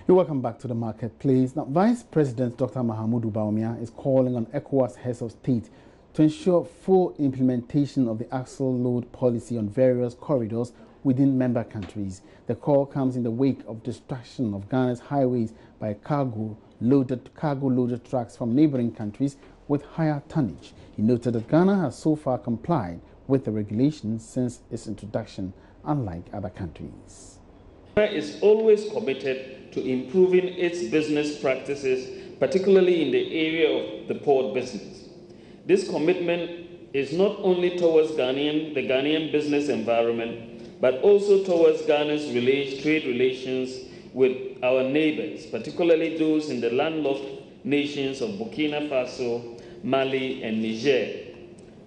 You're welcome back to the marketplace. Now, Vice President Dr. Mahamudu Bawumia is calling on ECOWAS heads of state to ensure full implementation of the axle load policy on various corridors within member countries. The call comes in the wake of destruction of Ghana's highways by cargo-loaded trucks from neighboring countries with higher tonnage. He noted that Ghana has so far complied with the regulations since its introduction, unlike other countries. Ghana is always committed to improving its business practices, particularly in the area of the port business. This commitment is not only towards the Ghanaian business environment, but also towards Ghana's trade relations with our neighbors, particularly those in the landlocked nations of Burkina Faso, Mali, and Niger.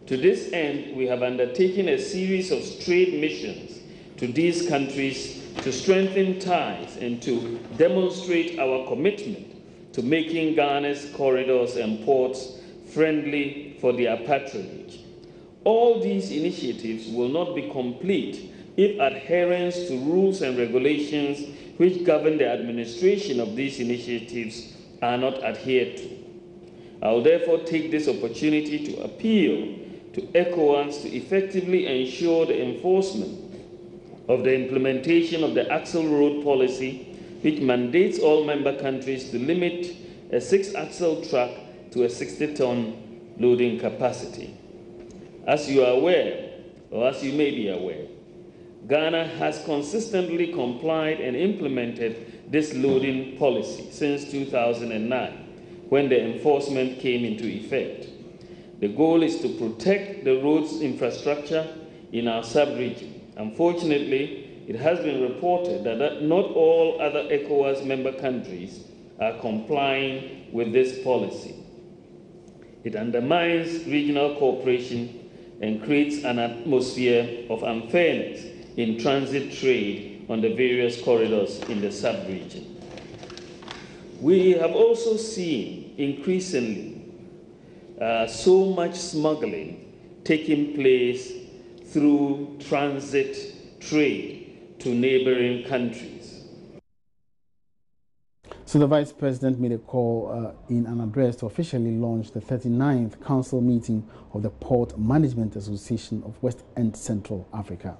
To this end, we have undertaken a series of trade missions to these countries to strengthen ties and to demonstrate our commitment to making Ghana's corridors and ports friendly for their patronage. All these initiatives will not be complete if adherence to rules and regulations which govern the administration of these initiatives are not adhered to. I will therefore take this opportunity to appeal to ECOWAS to effectively ensure the enforcement of the implementation of the axle road policy, which mandates all member countries to limit a 6-axle truck to a 60-ton loading capacity. As you are aware, or as you may be aware, Ghana has consistently complied and implemented this loading policy since 2009, when the enforcement came into effect. The goal is to protect the roads infrastructure in our sub-region. Unfortunately, it has been reported that not all other ECOWAS member countries are complying with this policy. It undermines regional cooperation and creates an atmosphere of unfairness in transit trade on the various corridors in the sub-region. We have also seen increasingly so much smuggling taking place through transit trade to neighboring countries. So the Vice President made a call in an address to officially launch the 39th Council meeting of the Port Management Association of West and Central Africa.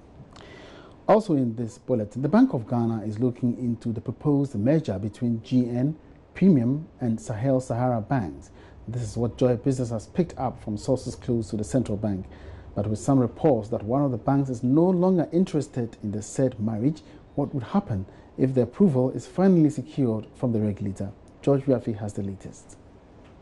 Also in this bulletin, the Bank of Ghana is looking into the proposed merger between GN, Premium and Sahel-Sahara banks. This is what Joy Business has picked up from sources close to the central bank, but with some reports that one of the banks is no longer interested in the said marriage. What would happen if the approval is finally secured from the regulator? George Wiafi has the latest.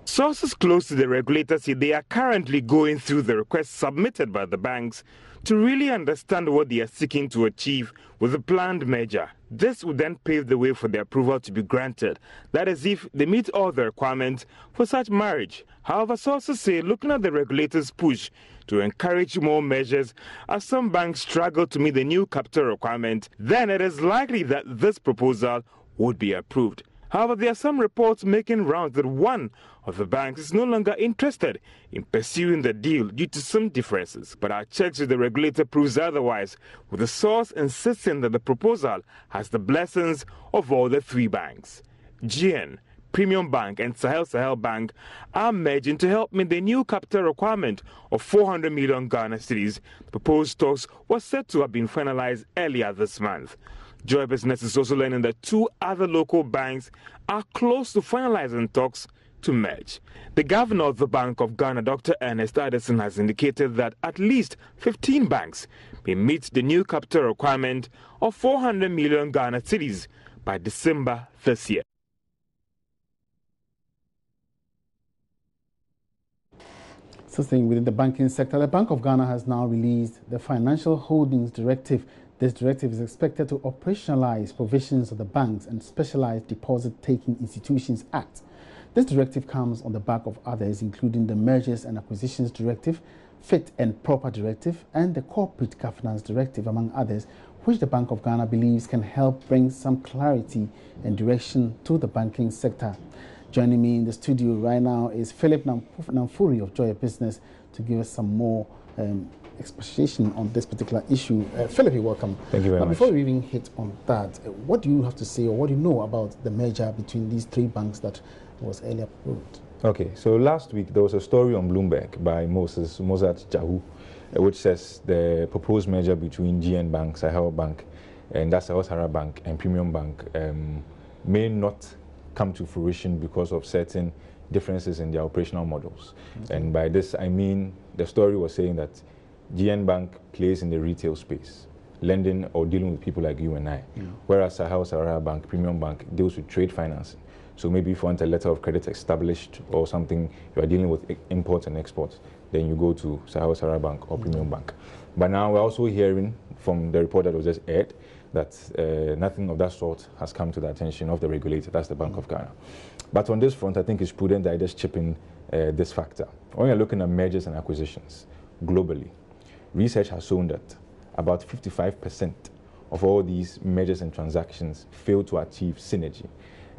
Sources close to the regulator say they are currently going through the requests submitted by the banks to really understand what they are seeking to achieve with the planned merger. This would then pave the way for the approval to be granted. That is, if they meet all the requirements for such marriage. However, sources say looking at the regulator's push to encourage more measures as some banks struggle to meet the new capital requirement, then it is likely that this proposal would be approved. However, there are some reports making rounds that one of the banks is no longer interested in pursuing the deal due to some differences. But our checks with the regulator proves otherwise, with the source insisting that the proposal has the blessings of all the three banks. GN, Premium Bank and Sahel Bank are merging to help meet the new capital requirement of 400 million Ghana cedis. The proposed talks were said to have been finalized earlier this month. Joy Business is also learning that two other local banks are close to finalizing talks to merge. The governor of the Bank of Ghana, Dr. Ernest Addison, has indicated that at least 15 banks may meet the new capital requirement of 400 million Ghana cedis by December this year. So staying within the banking sector, the Bank of Ghana has now released the Financial Holdings Directive. This directive is expected to operationalize provisions of the Banks and Specialized Deposit-Taking Institutions Act. This directive comes on the back of others, including the Mergers and Acquisitions Directive, Fit and Proper Directive, and the Corporate Governance Directive, among others, which the Bank of Ghana believes can help bring some clarity and direction to the banking sector. Joining me in the studio right now is Philip Namfuri of Joy Business to give us some more explanation on this particular issue. Philip, welcome. Thank you very much. Before we even hit on that, what do you have to say, or what do you know about the merger between these three banks that was earlier proposed? Okay, so last week there was a story on Bloomberg by Mozart Jahu, which says the proposed merger between GN Bank, Sahel Bank, and that's Sahel Sahara Bank and Premium Bank may not come to fruition because of certain differences in their operational models. Okay. And by this, I mean the story was saying that GN Bank plays in the retail space, lending or dealing with people like you and I, whereas Sahel Sahara Bank, Premium Bank, deals with trade financing. So maybe if you want a letter of credit established or something, you are dealing with imports and exports, then you go to Sahel Sahara Bank or Premium Bank. But now we're also hearing from the report that was just aired that nothing of that sort has come to the attention of the regulator, that's the Bank of Ghana. But on this front, I think it's prudent that I just chip in this factor. When you're looking at mergers and acquisitions globally, research has shown that about 55% of all these mergers and transactions fail to achieve synergy.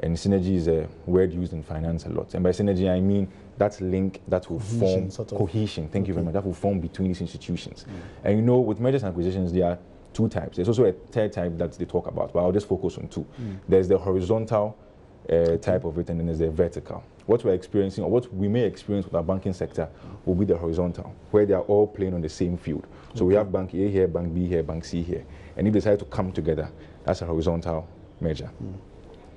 And synergy is a word used in finance a lot. And by synergy, I mean that link that will form cohesion. Thank you very much. That will form between these institutions. And you know, with mergers and acquisitions, there are two types. There's also a third type that they talk about, but I'll just focus on two. There's the horizontal type of it, and then there's the vertical. What we're experiencing, or what we may experience with our banking sector, will be the horizontal, where they are all playing on the same field. So we have Bank A here, Bank B here, Bank C here. And if they decide to come together, that's a horizontal merger.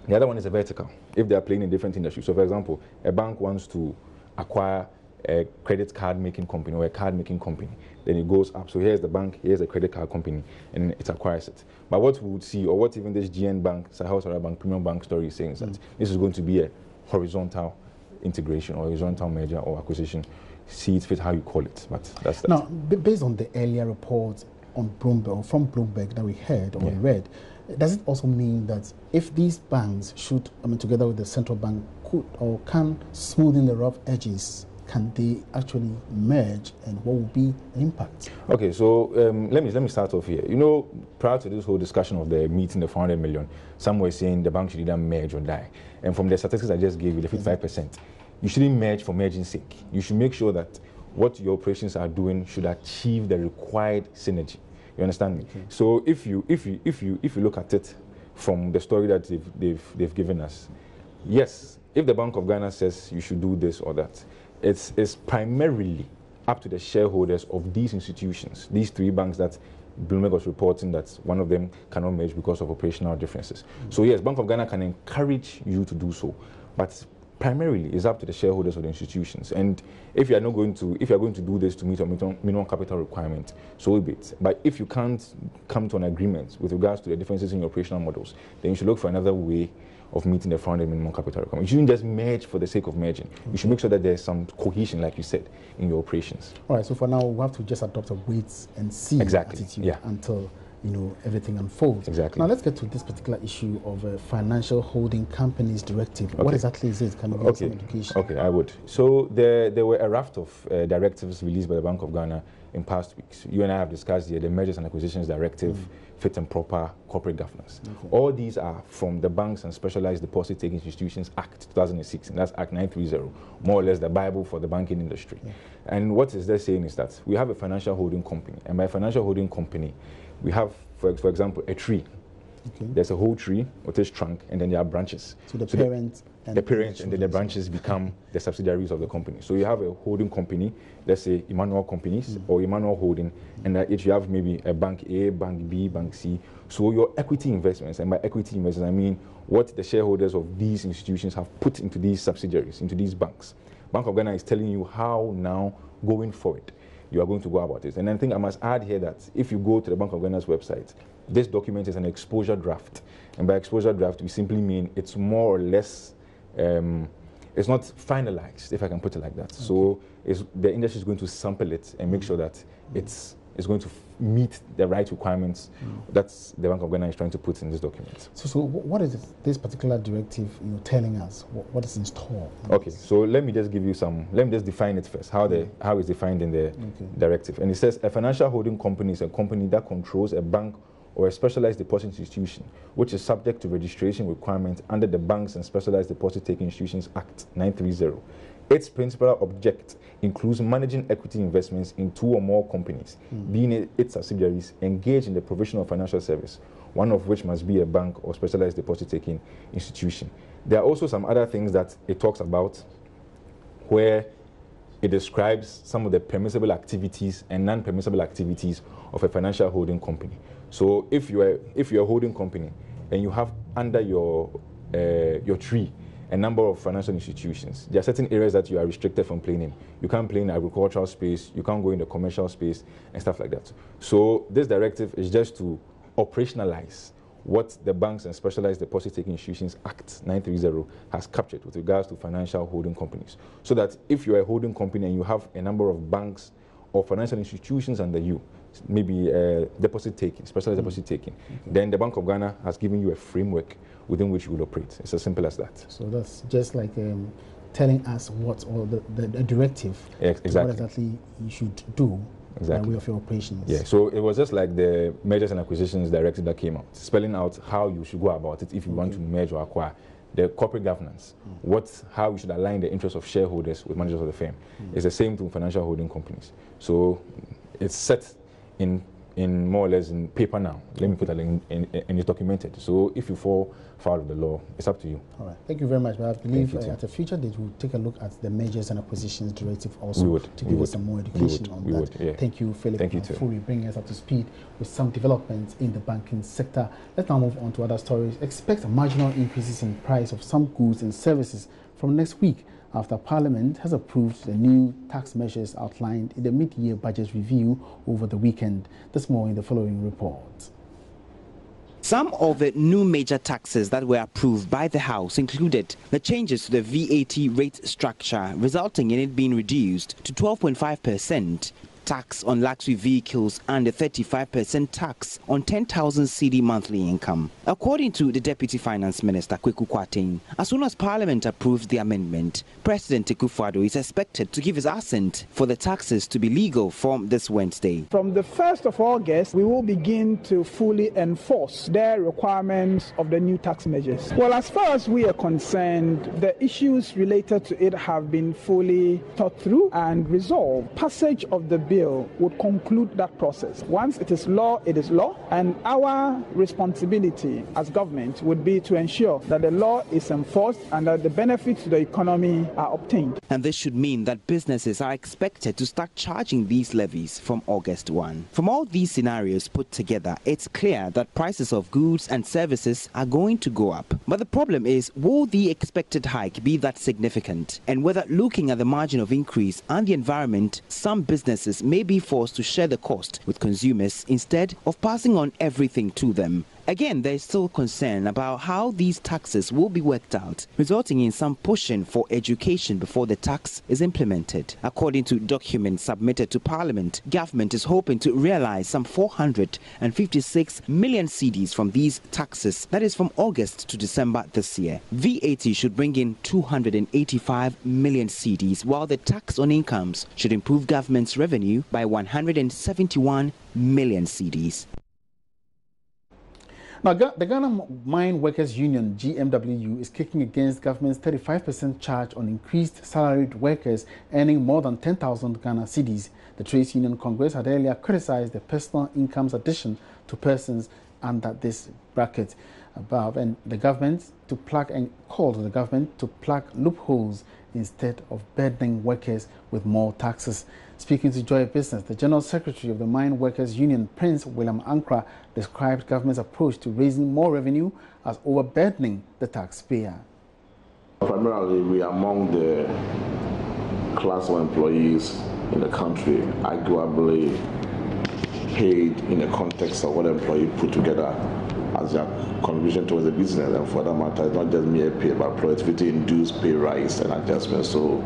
The other one is a vertical, if they are playing in different industries. So for example, a bank wants to acquire a credit card making company or a card making company. Then it goes up. So here's the bank, here's a credit card company, and it acquires it. But what we would see, or what even this GN Bank, Sahel Sahara Bank, Premium Bank story is saying is that this is going to be a horizontal integration or horizontal merger or acquisition. See it fit how you call it, but that's that. Now, based on the earlier report on Bloomberg, or from Bloomberg that we heard or we read, does it also mean that if these banks should, together with the central bank, could or can smoothen the rough edges, can they actually merge, and what will be the impact? Okay, so let me start off here. You know, prior to this whole discussion of the meeting, the 400 million, some were saying the bank should either merge or die. And from the statistics I just gave you, the 55%, you shouldn't merge for merging's sake. You should make sure that what your operations are doing should achieve the required synergy. You understand me? Okay. So if you look at it from the story that they've given us, yes, if the Bank of Ghana says you should do this or that, it's primarily up to the shareholders of these institutions, these three banks that Bloomberg was reporting that one of them cannot merge because of operational differences. So yes, Bank of Ghana can encourage you to do so, but primarily it's up to the shareholders of the institutions. And if you are going to do this to meet a minimum capital requirement, so be it. But if you can't come to an agreement with regards to the differences in your operational models, then you should look for another way of meeting the 400 minimum capital requirement. You shouldn't just merge for the sake of merging. You should make sure that there's some cohesion, like you said, in your operations. All right, so for now, we have to just adopt a wait and see attitude until everything unfolds. Exactly. Now let's get to this particular issue of a financial holding companies directive. Okay. What exactly is it? Can you give some education? Okay, I would. So there were a raft of directives released by the Bank of Ghana in past weeks. You and I have discussed here the Mergers and Acquisitions Directive, Fit and Proper Corporate Governance. Okay. All these are from the Banks and Specialized Deposit Taking Institutions Act 2006, and that's Act 930, more or less the Bible for the banking industry. Yeah. And what is they saying is that we have a financial holding company, and by financial holding company, we have, for example, a tree. Okay. There's a whole tree with its trunk, and then there are branches. So the parent and then the branches become the subsidiaries of the company. So you have a holding company, let's say Emmanuel Companies or Emmanuel Holding, and if you have maybe a Bank A, Bank B, Bank C. So your equity investments, and by equity investments I mean what the shareholders of these institutions have put into these subsidiaries, into these banks. Bank of Ghana is telling you how now going forward you are going to go about it. And I think I must add here that if you go to the Bank of Ghana's website, this document is an exposure draft. And by exposure draft, we simply mean it's more or less, it's not finalized, if I can put it like that. Okay. So the industry is going to sample it and make sure that it's going to meet the right requirements that the Bank of Ghana is trying to put in this document. So what is this particular directive telling us? What is in store? Okay, so let me just give you let me just define it first, how it's defined in the directive. And it says a financial holding company is a company that controls a bank or a specialized deposit institution, which is subject to registration requirements under the Banks and Specialized Deposit Taking Institutions Act 930. Its principal object includes managing equity investments in 2 or more companies, being its subsidiaries engaged in the provision of financial service, one of which must be a bank or specialized deposit-taking institution. There are also some other things that it talks about where it describes some of the permissible activities and non-permissible activities of a financial holding company. So if you're a holding company and you have under your tree a number of financial institutions, there are certain areas that you are restricted from playing in. You can't play in the agricultural space, you can't go in the commercial space and stuff like that. So this directive is just to operationalize what the Banks and Specialized Deposit-Taking Institutions Act 930 has captured with regards to financial holding companies. So that if you're a holding company and you have a number of banks or financial institutions under you, maybe deposit-taking, specialized deposit-taking, then the Bank of Ghana has given you a framework within which you will operate. It's as simple as that. So that's just like telling us what, or the directive, exactly. what exactly you should do. Exactly. By way of your operations. Yeah, so it was just like the Mergers and Acquisitions Directive that came out, spelling out how you should go about it if you want to merge or acquire. The corporate governance, how we should align the interests of shareholders with managers of the firm. It's the same to financial holding companies. So it's set in more or less in paper now. Let me put that in, and it's documented. So if you fall foul of the law, it's up to you. All right. Thank you very much. But I believe at a future date we'll take a look at the Mergers and Acquisitions Directive also to give us some more education on that. Thank you, Philip. Thank you too. Before we bring us up to speed with some developments in the banking sector, let's now move on to other stories. Expect marginal increases in price of some goods and services from next week, after Parliament has approved the new tax measures outlined in the mid-year budget review over the weekend. There's more in the following report. Some of the new major taxes that were approved by the House included the changes to the VAT rate structure, resulting in it being reduced to 12.5%. Tax on luxury vehicles and a 35% tax on 10,000 cedi monthly income. According to the Deputy Finance Minister, Kweku Kwateng, as soon as Parliament approves the amendment, President Akufo-Addo is expected to give his assent for the taxes to be legal from this Wednesday. From the 1st of August, we will begin to fully enforce the requirements of the new tax measures. Well, as far as we are concerned, the issues related to it have been fully thought through and resolved. Passage of the bill would conclude that process. Once it is law, it is law, and our responsibility as government would be to ensure that the law is enforced and that the benefits to the economy are obtained. And this should mean that businesses are expected to start charging these levies from August 1. From all these scenarios put together, it's clear that prices of goods and services are going to go up. But the problem is, will the expected hike be that significant? And whether, looking at the margin of increase and the environment, some businesses may be forced to share the cost with consumers instead of passing on everything to them. Again, there is still concern about how these taxes will be worked out, resulting in some pushing for education before the tax is implemented. According to documents submitted to Parliament, government is hoping to realize some 456 million cedis from these taxes, that is from August to December this year. VAT should bring in 285 million cedis, while the tax on incomes should improve government's revenue by 171 million cedis. Now, the Ghana Mine Workers Union, GMWU, is kicking against government's 35% charge on increased salaried workers earning more than 10,000 Ghana cedis. The Trades Union Congress had earlier criticized the personal incomes addition to persons under this bracket above, and the government to plug and called the government to plug loopholes instead of burdening workers with more taxes. Speaking to Joy Business, the General Secretary of the Mine Workers Union, Prince William Ankra, described government's approach to raising more revenue as overburdening the taxpayer. Primarily, we are among the class of employees in the country, arguably paid in the context of what the employee put together as their contribution towards the business. And for that matter, it's not just mere pay, but productivity-induced pay rise and adjustment. So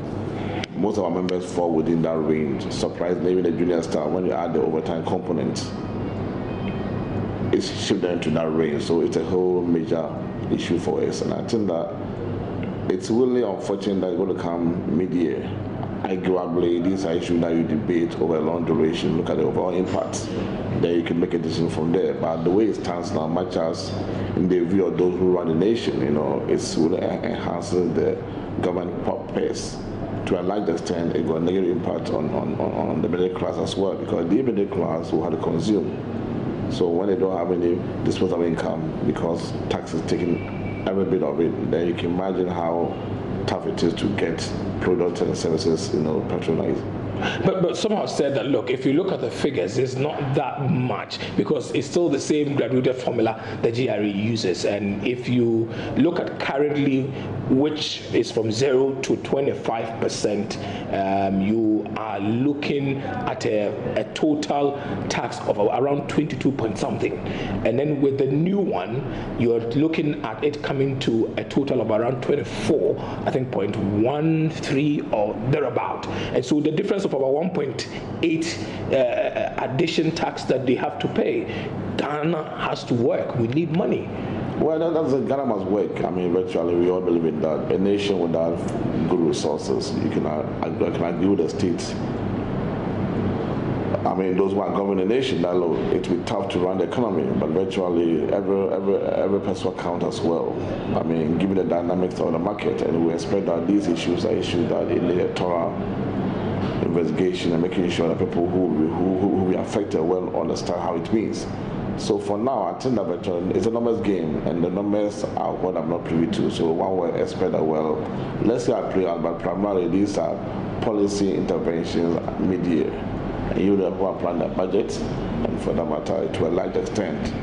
most of our members fall within that range. Surprisingly, even the junior staff, when you add the overtime component, it's shifted into that range. So it's a whole major issue for us. And I think that it's really unfortunate that it's going to come mid-year. Arguably, these are issues that you debate over a long duration, look at the overall impact, then you can make a decision from there. But the way it stands now, much as in the view of those who run the nation, it's really enhancing the government purpose to a large extent, it got a negative impact on the middle class as well, because the middle class will have to consume. So when they don't have any disposable income because tax is taking every bit of it, then you can imagine how tough it is to get products and services, patronized. But some have said that, look, if you look at the figures, it's not that much because it's still the same graduated formula the GRE uses. And if you look at currently, which is from 0 to 25%, you are looking at a total tax of around 22 point something. And then with the new one, you're looking at it coming to a total of around 24, I think 0.13 or thereabout. And so the difference of about 1.8 addition tax that they have to pay. Ghana has to work. We need money. Well, Ghana must work. I mean, virtually, we all believe in that. A nation without good resources, I can agree with the states. I mean, those who are governing the nation, that look, it will be tough to run the economy, but virtually every person will count as well. I mean, given the dynamics of the market, and we expect that these issues are issues that need a thorough investigation and making sure that people who will be affected well understand how it means. So for now, I think that it's a numbers game, and the numbers are what I'm not privy to. So one will expect that, well, let's say I play out, but primarily these are policy interventions mid-year. And you know who are planning the budget, and for that matter, to a large extent,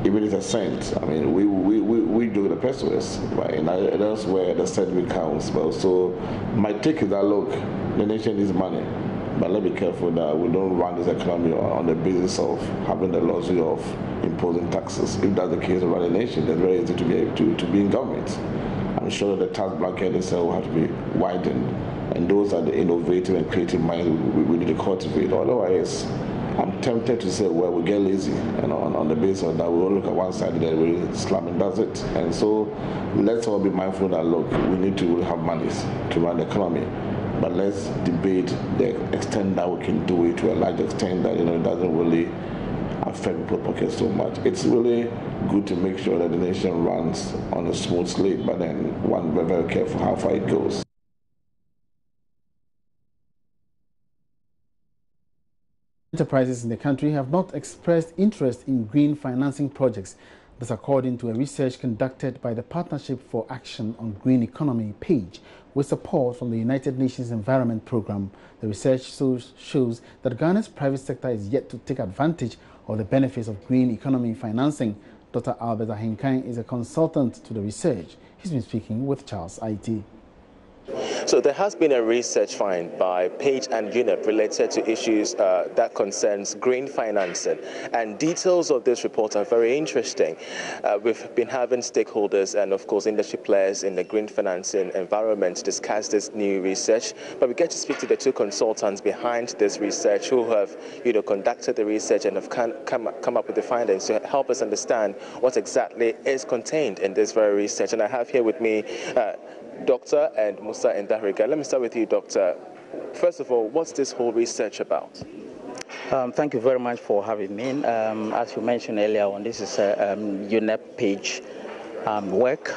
even if it's a cent, I mean, we do the pesos, right? And that's where the cent counts. But so my take is that, look, the nation needs money, but let's be careful that we don't run this economy on the basis of having the luxury of imposing taxes. If that's the case around the nation, then it's very easy to be in government. I'm sure that the tax bracket itself will have to be widened, and those are the innovative and creative minds we need to cultivate. Otherwise, I'm tempted to say, well, we get lazy, on the basis of that, we will look at one side and then we slam and that's it. And so let's all be mindful that, look, we need to have money to run the economy, but let's debate the extent that we can do it to a large extent that, it doesn't really affect people's pockets so much. It's really good to make sure that the nation runs on a smooth slate, but then one be very careful how far it goes. Enterprises in the country have not expressed interest in green financing projects. That's according to a research conducted by the Partnership for Action on Green Economy page with support from the United Nations Environment Programme. The research shows that Ghana's private sector is yet to take advantage of the benefits of green economy financing. Dr. Albert Ahenkan is a consultant to the research. He's been speaking with Charles IT. So there has been a research find by Page and UNEP related to issues that concerns green financing, and details of this report are very interesting. We've been having stakeholders and of course industry players in the green financing environment discuss this new research, but we get to speak to the two consultants behind this research who have conducted the research and have come up with the findings to help us understand what exactly is contained in this very research. And I have here with me Dr. and Musa Ndahriga. Let me start with you, Doctor. First of all, what's this whole research about? Thank you very much for having me. As you mentioned earlier on, this is a UNEP page work.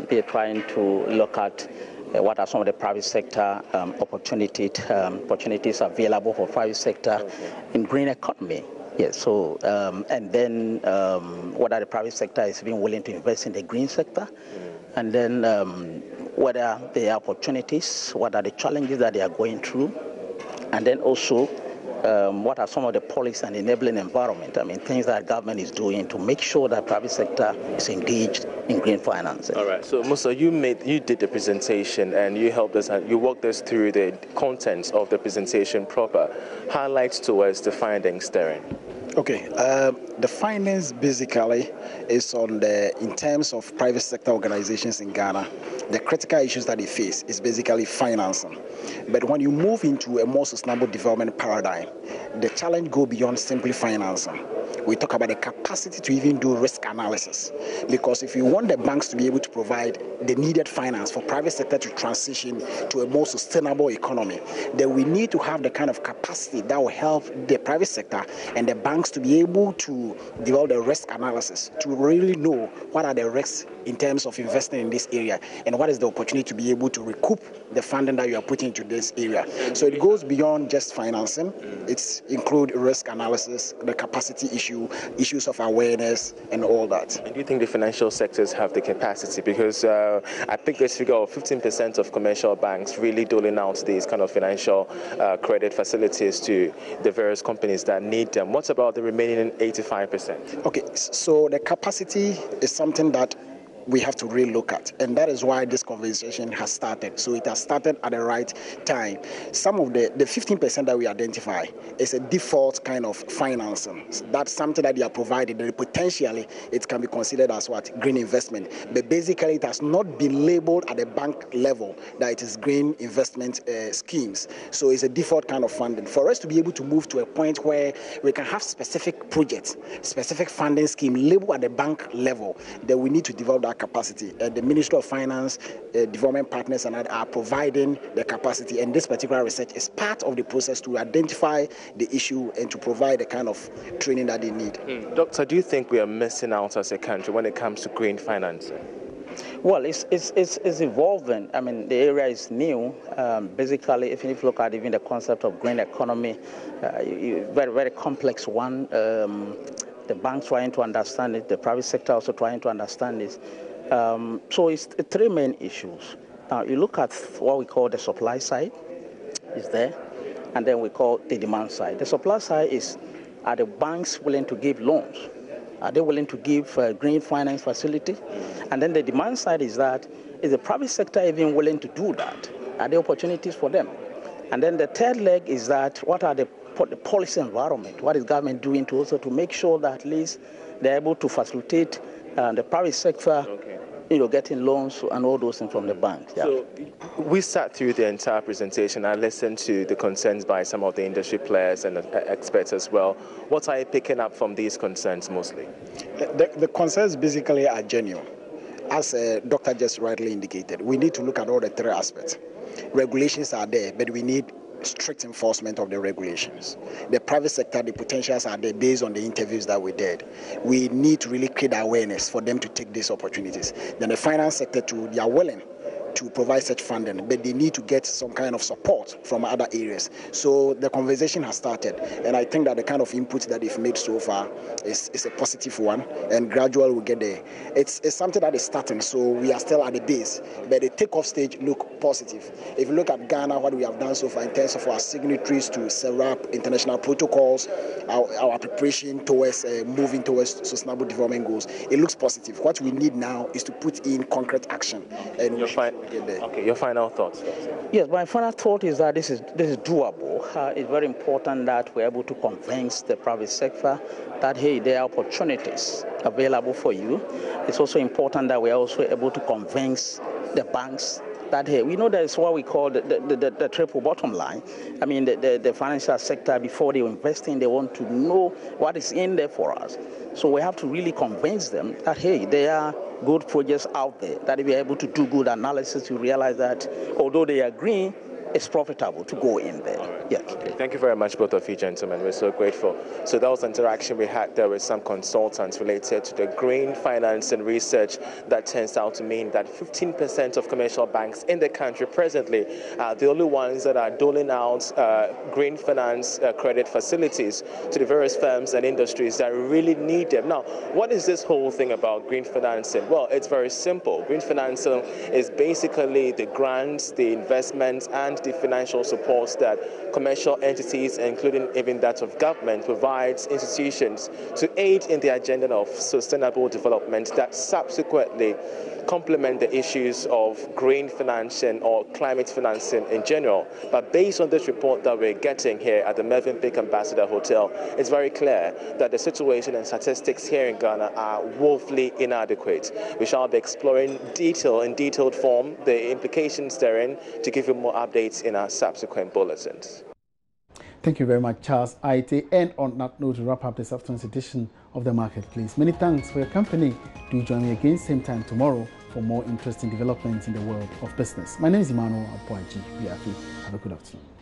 They're trying to look at what are some of the private sector opportunities available for private sector in green economy. Yes, so, and then whether the private sector is being willing to invest in the green sector, and then whether there are opportunities, what are the challenges that they are going through, and then also what are some of the policy and enabling environment, things that government is doing to make sure that private sector is engaged in green financing. All right, so Musa, you did the presentation and you helped us, you walked us through the contents of the presentation proper. Highlights towards the findings therein. Okay, the findings basically is on in terms of private sector organizations in Ghana, the critical issues that they face is basically financing. But when you move into a more sustainable development paradigm, the challenge goes beyond simply financing. we talk about the capacity to even do risk analysis. Because if you want the banks to be able to provide the needed finance for private sector to transition to a more sustainable economy, then we need to have the kind of capacity that will help the private sector and the banks to be able to develop the risk analysis, to really know what are the risks in terms of investing in this area and what is the opportunity to be able to recoup the funding that you are putting into this area. So it goes beyond just financing. It includes risk analysis, the capacity issues of awareness, and all that. And do you think the financial sectors have the capacity? Because I picked this figure of 15% of commercial banks really doling out these kind of financial credit facilities to the various companies that need them. What about the remaining 85%? Okay, so the capacity is something that we have to really look at, and that is why this conversation has started. So it has started at the right time. Some of the 15% that we identify is a default kind of financing. That's something that they are provided, and potentially it can be considered as what? Green investment. But basically it has not been labeled at the bank level that it is green investment schemes. So it's a default kind of funding. For us to be able to move to a point where we can have specific projects, specific funding scheme labeled at the bank level, then we need to develop that capacity. The Ministry of Finance, development partners, and are providing the capacity. And this particular research is part of the process to identify the issue and to provide the kind of training that they need. Doctor, do you think we are missing out as a country when it comes to green financing? Well, it's evolving. I mean, the area is new. Basically, if you look at even the concept of green economy, very, very complex one. The banks trying to understand it, the private sector also trying to understand this. So it's three main issues. Now, you look at what we call the supply side is there, and then we call the demand side. The supply side is, are the banks willing to give loans? Are they willing to give green finance facility? And then the demand side is that, is the private sector even willing to do that? Are there opportunities for them? And then the third leg is that, what are the policy environment? What is government doing to also to make sure that at least they're able to facilitate the private sector, getting loans and all those things from the bank. Yeah. So we sat through the entire presentation. I listened to the concerns by some of the industry players and experts as well. What are you picking up from these concerns mostly? The concerns basically are genuine. As Doctor just rightly indicated, we need to look at all the three aspects. Regulations are there, but we need strict enforcement of the regulations. The private sector, the potentials are there based on the interviews that we did. We need to really create awareness for them to take these opportunities. Then the finance sector too, they are willing to provide such funding, but they need to get some kind of support from other areas. So the conversation has started, and I think that the kind of input that they've made so far is a positive one, and gradually we'll get there. It's something that is starting, so we are still at the base, but the takeoff stage look positive. If you look at Ghana, what we have done so far in terms of our signatories to SERAP, international protocols, our preparation towards moving towards sustainable development goals, it looks positive. What we need now is to put in concrete action, and Okay, your final thoughts. Yes, my final thought is that this is doable. It's very important that we're able to convince the private sector that, hey, there are opportunities available for you. It's also important that we're also able to convince the banks that, hey, we know there's what we call the triple bottom line. I mean, the financial sector, before they invest in, they want to know what is in there for us. So we have to really convince them that, hey, there are good projects out there, that if you're able to do good analysis, you realize that although they are green, it's profitable to go in there. Yes. Okay. Thank you very much, both of you gentlemen. We're so grateful. So that was the interaction we had there with some consultants related to the green finance and research that turns out to mean that 15% of commercial banks in the country presently are the only ones that are doling out green finance credit facilities to the various firms and industries that really need them. Now, what is this whole thing about green financing? Well, it's very simple. Green financing is basically the grants, the investments, and the financial supports that commercial entities, including even that of government, provides institutions to aid in the agenda of sustainable development that subsequently complement the issues of green financing or climate financing in general. But based on this report that we're getting here at the Mervyn Peak Ambassador Hotel, it's very clear that the situation and statistics here in Ghana are woefully inadequate. We shall be exploring in detailed form the implications therein to give you more updates in our subsequent bulletins. Thank you very much, Charles Aite. And on that note, to wrap up this afternoon's edition of The Marketplace. Many thanks for your company. Do join me again same time tomorrow for more interesting developments in the world of business. My name is Emmanuel Apoaji. Have a good afternoon.